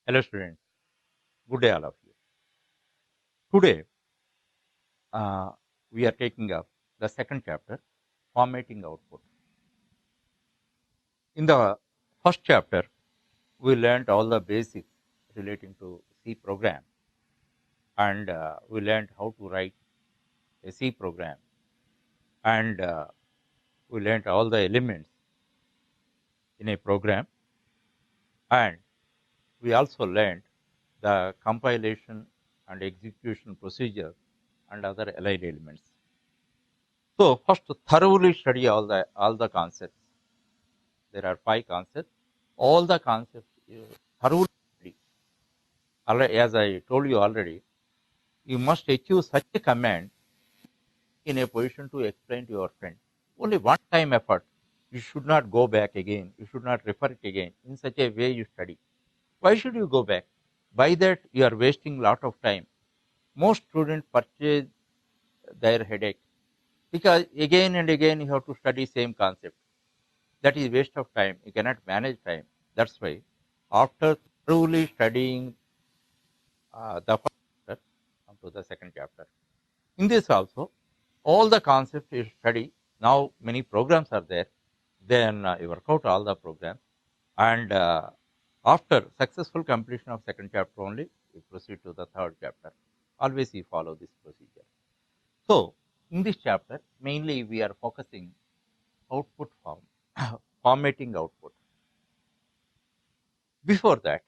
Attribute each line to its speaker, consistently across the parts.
Speaker 1: Hello students, good day all of you. Today uh, we are taking up the second chapter, formatting output. In the first chapter, we learned all the basics relating to C program, and we learned how to write a C program, and we learned all the elements in a program, and we also learned the compilation and execution procedure and other allied elements. So first, thoroughly study all the concepts. There are five concepts. All the concepts thoroughly study. As I told you already, you must achieve such a command in a position to explain to your friend. Only one time effort. You should not go back again. You should not refer it again. In such a way you study. Why should you go back? By that you are wasting lot of time. Most students purchase their headache because again and again you have to study same concept. That is waste of time. You cannot manage time. That's why after thoroughly studying the first chapter, come to the second chapter. In this also, all the concepts you study. Now many programs are there. Then you work out all the programs, and after successful completion of second chapter only, you proceed to the third chapter. Always you follow this procedure. So in this chapter, mainly we are focusing output form, formatting output. Before that,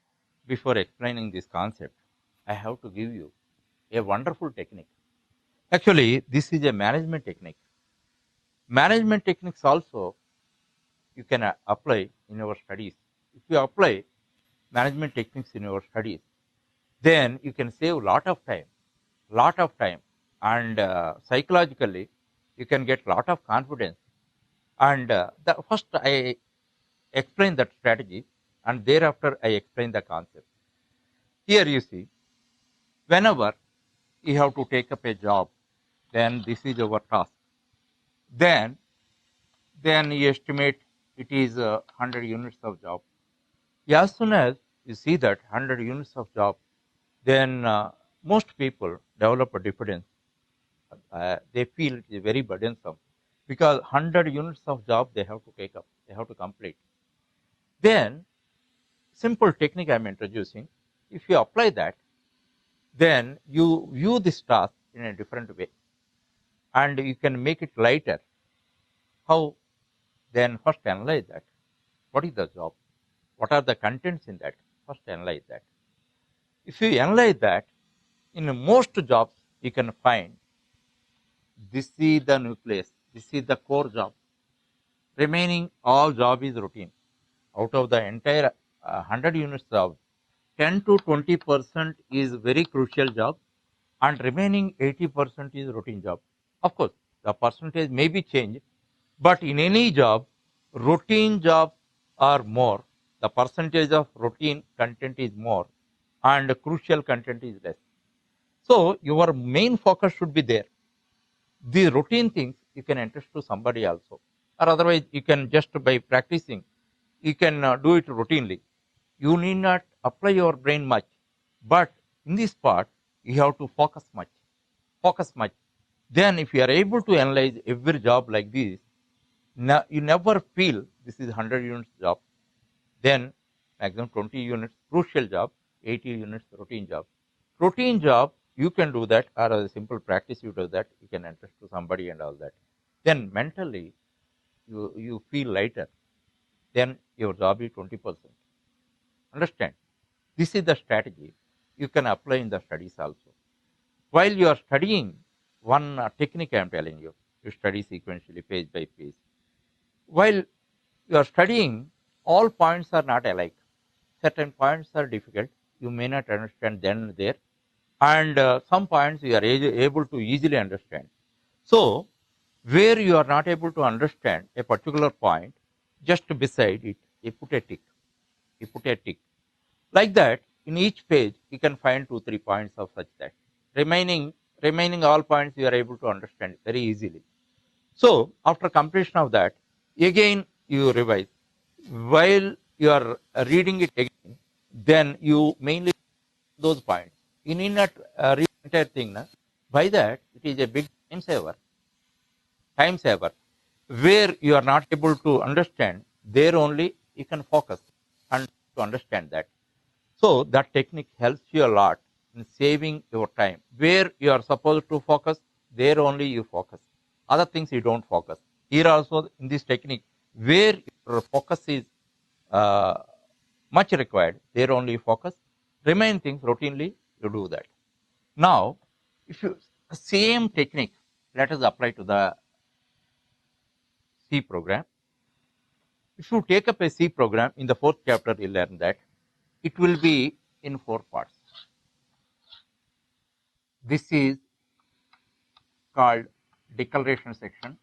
Speaker 1: before explaining this concept, I have to give you a wonderful technique. Actually, this is a management technique. Management techniques also you can apply in your studies. If you apply management techniques in your studies, then you can save lot of time, and psychologically you can get lot of confidence. And the first I explain that strategy, and thereafter I explain the concept. Here you see, whenever you have to take up a job, then this is our task. Then you estimate it is 100 units of job. As soon as you see that 100 units of job, then most people develop a diffidence. They feel it is very burdensome because 100 units of job they have to take up, they have to complete. Then simple technique I am introducing. If you apply that, then you view this task in a different way, and you can make it lighter. How? Then first analyze that. What is the job? What are the contents in that? First analyze that. If you analyze that, in most jobs you can find this is the nucleus, this is the core job. Remaining all job is routine. Out of the entire 100 units job, 10 to 20% is very crucial job, and remaining 80% is routine job. Of course, the percentage may be changed, but in any job, routine jobs are more. The percentage of routine content is more, and crucial content is less. So your main focus should be there. The routine things you can entrust to somebody also, or otherwise you can just by practicing, you can do it routinely. You need not apply your brain much, but in this part you have to focus much. Then if you are able to analyze every job like this, you never feel this is 100 units job. Then maximum 20 units crucial job, 80 units routine job. Routine job you can do that, or a simple practice you do that, you can entrust to somebody and all that. Then mentally you feel lighter. Then your job is 20%. Understand? This is the strategy you can apply in the studies also. While you are studying, one technique I am telling you, you study sequentially, page by page. While you are studying, all points are not alike. Certain points are difficult. You may not understand then and there, and some points you are able to easily understand. So, where you are not able to understand a particular point, just beside it, you put a tick. You put a tick. Like that, in each page, you can find 2 3 points of such that. Remaining, remaining all points you are able to understand very easily. So, after completion of that, again you revise. While you are reading it again, then you mainly those points. You need not read the entire thing. Na? By that, it is a big time saver, where you are not able to understand, there only you can focus and to understand that. So that technique helps you a lot in saving your time. Where you are supposed to focus, there only you focus. Other things you don't focus. Here also in this technique, where your focus is uh, much required, there only you focus. Remain things routinely, you do that. Now, if you same technique, let us apply to the C program. If you take up a C program in the fourth chapter, you learn that it will be in four parts. This is called declaration section,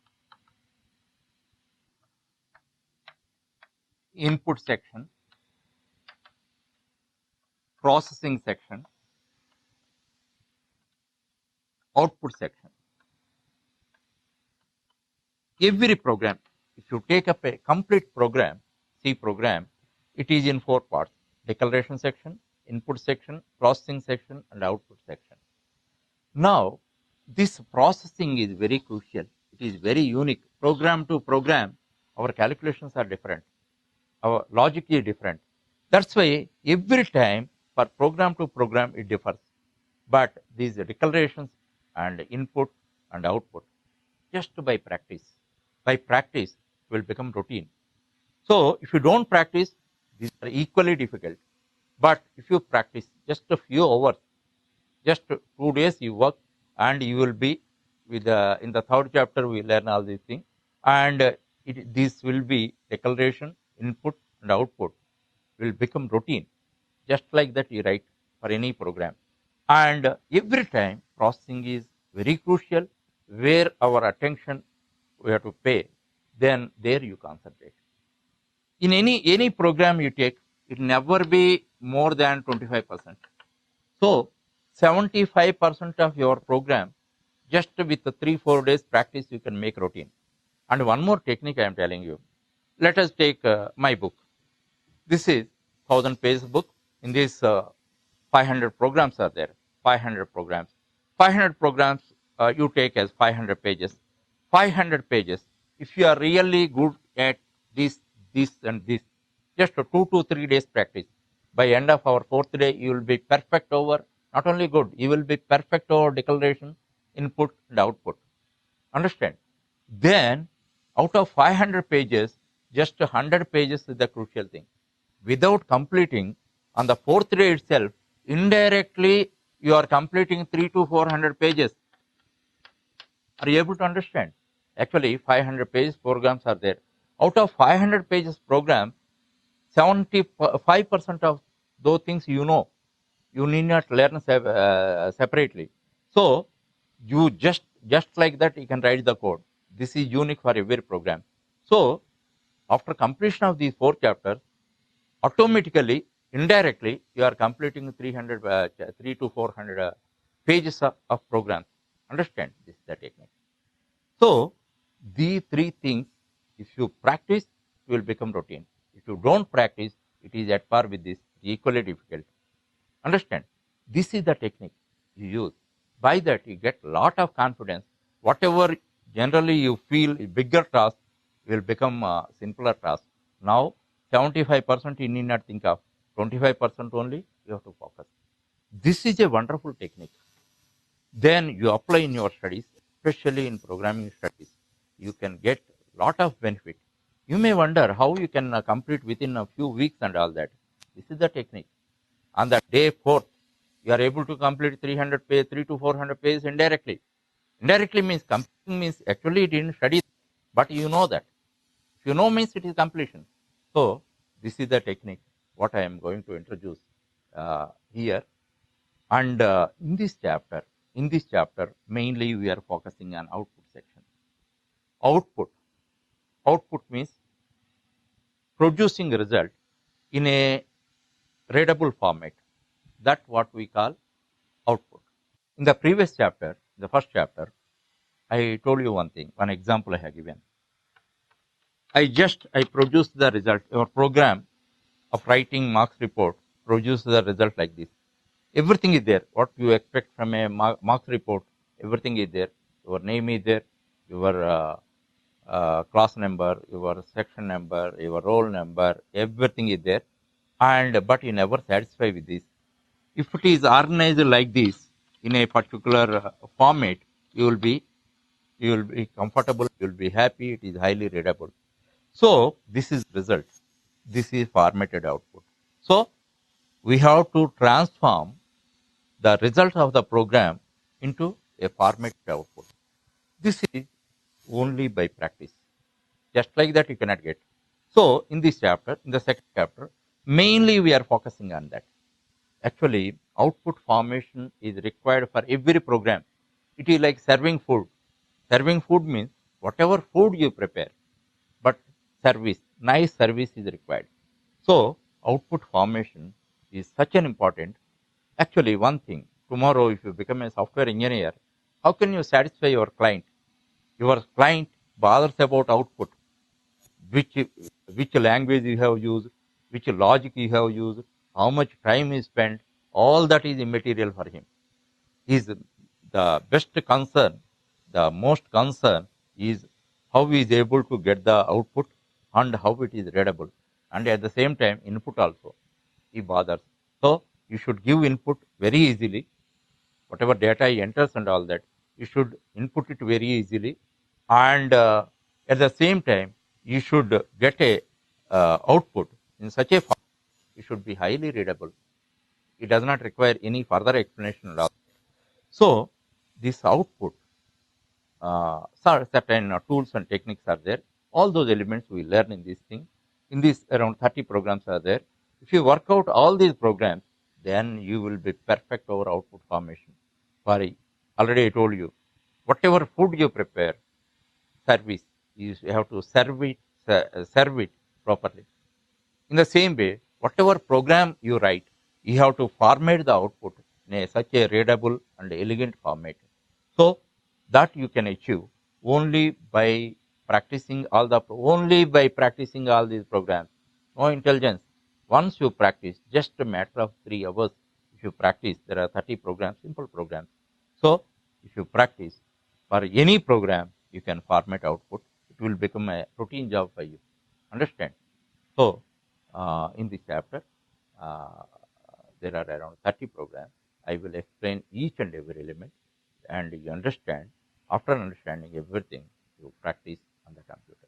Speaker 1: input section, processing section, output section. Every program, if you take up a complete program, C program, it is in four parts: declaration section, input section, processing section, and output section. Now, this processing is very crucial. It is very unique. Program to program, our calculations are different. Our logic is different. That's why every time for program to program it differs. But these declarations and input and output, just by practice will become routine. So if you don't practice, these are equally difficult. But if you practice just a few hours, just 2 days you work, and you will be with in the third chapter we learn all these things, and this will be declaration, input, and output will become routine. Just like that, you write for any program. And every time processing is very crucial, where our attention we have to pay, then there you concentrate. In any program you take, it never be more than 25%. So 75% of your program, just with the 3-4 days practice, you can make routine. And one more technique I am telling you. Let us take my book. This is 1,000 page book. In this 500 programs are there. 500 programs. 500 programs you take as 500 pages. 500 pages. If you are really good at this, and this, just a 2 to 3 days practice. By end of our fourth day, you will be perfect over. Not only good, you will be perfect over declaration, input, and output. Understand? Then, out of 500 pages, just 100 pages is the crucial thing. Without completing, on the fourth day itself, indirectly you are completing 300 to 400 pages. Are you able to understand? Actually, 500 pages programs are there. Out of 500 pages program, 75% of those things you know. You need not learn separately. So you just like that you can write the code. This is unique for every program. So after completion of these 4 chapters, automatically, indirectly, you are completing 3 to 400 pages of programs. Understand this is the technique. So these three things, if you practice, it will become routine. If you don't practice, it is at par with this, equally difficult. Understand? This is the technique you use. By that, you get lot of confidence. Whatever generally you feel a bigger task will become a simpler task. Now, 75% you need not think of. 25% only you have to focus. This is a wonderful technique. Then you apply in your studies, especially in programming studies. You can get lot of benefit. You may wonder how you can complete within a few weeks and all that. This is the technique. On the day fourth, you are able to complete 300 pages, 3 to 400 pages indirectly. Indirectly means completing means actually you didn't study, but you know that. If you know means it is completion. So this is the technique what I am going to introduce here. And in this chapter, mainly we are focusing on output section. Output. Output means producing a result in a readable format. That's what we call output. In the previous chapter, the first chapter, I told you one thing, one example I have given. I produced the result, your program of writing marks report produce the result like this. Everything is there. What you expect from a marks report, everything is there. Your name is there, your class number, your section number, your roll number, everything is there. And but you never satisfy with this. If it is organized like this in a particular format, you will be you will be comfortable, you will be happy. It is highly readable. So this is result. This is formatted output. So we have to transform the result of the program into a formatted output. This is only by practice. Just like that, you cannot get. So, in this chapter, in the second chapter, mainly we are focusing on that. Actually, output formation is required for every program. It is like serving food. Serving food means whatever food you prepare, but service, nice service is required. So, output formation is such an important. Actually, one thing, tomorrow if you become a software engineer, how can you satisfy your client? Your client bothers about output, which which language you have used, which logic you have used, how much time is spent, all that is immaterial for him. His the best concern, the most concern is how he is able to get the output and how it is readable. And at the same time, input also he bothers. So you should give input very easily. Whatever data he enters and all that, you should input it very easily. And at the same time, you should get a output in such a form. It should be highly readable. It does not require any further explanation at all. So this output, certain tools and techniques are there. All those elements we learn in this thing. In this, around 30 programs are there. If you work out all these programs, then you will be perfect over output formation. Sorry, already I told you, whatever food you prepare, service, you have to serve it properly. In the same way, whatever program you write, you have to format the output in such a readable and elegant format. So that you can achieve only by only by practicing all these programs. No intelligence. Once you practice, just a matter of 3 hours. If you practice, there are 30 programs, simple programs. So if you practice for any program, you can format output. It will become a routine job for you. Understand? So in this chapter, uh, there are around 30 programs. I will explain each and every element, and you understand. After understanding everything, you practice on the computer.